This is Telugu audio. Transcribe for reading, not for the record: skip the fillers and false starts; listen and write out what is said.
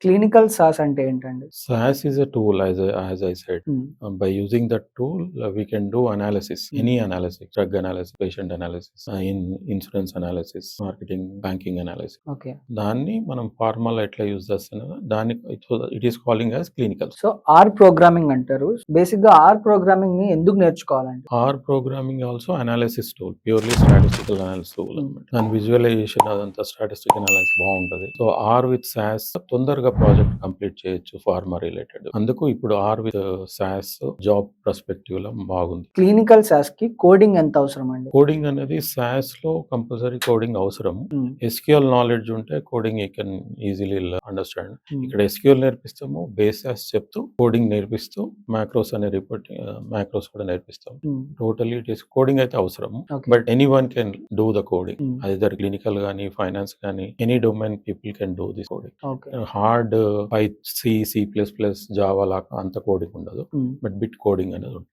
క్లినికల్ సాస్ అంటే ఏంటండి? SAS is a tool, as I said. హ్మ్. By using that tool, we can do analysis, any analysis, drug analysis, patient analysis, in insurance analysis, marketing, banking analysis. Okay. దాన్ని మనం ఫార్మాలో ఎట్లా యూజ్ చేస్తున్నదో దాన్ని it is calling as clinical. So R programming అంటారు. బేసిక్‌గా ఆర్ ప్రోగ్రామింగ్‌ని ఎందుకు నేర్చుకోవాలండి? R programming also analysis tool, purely statistical analysis tool అనమాట. దాని విజువలైజేషన్ అదంతా స్టాటిస్టికల్ అనాలిసిస్ బాగుంటది. సో ఆర్ విత్ SAS తొందరగా ప్రాజెక్ట్ కంప్లీట్ చేయొచ్చు ఫార్మా రిలేటెడ్. అందుకు ఇప్పుడు R with SAS job perspective లో బాగుంది. క్లినికల్ సాస్‌కి కోడింగ్ ఎంత అవసరం అండి? కోడింగ్ అనేది SAS లో కంపల్సరీ కోడింగ్ అవసరం. SQL నాలెడ్జ్ ఉంటే coding you can easily understand. ఇక్కడ SQL నేర్పిస్తాము, బేస్ SAS చెప్తూ కోడింగ్ నేర్పిస్తూ మ్యాక్రోస్ అనే రిపోర్టింగ్ మ్యాక్రోస్ కూడా నేర్పిస్తాం. టోటలీ ఇట్ ఈస్ కోడింగ్ అయితే అవసరం. But any one can do the coding. Either clinical గానీ, ఫైనాన్స్ గానీ, any domain people can do this coding. Hard C++, Java లాగా అంత కోడింగ్ ఉండదు. బట్ బిట్ కోడింగ్ అనేది ఉంటుంది.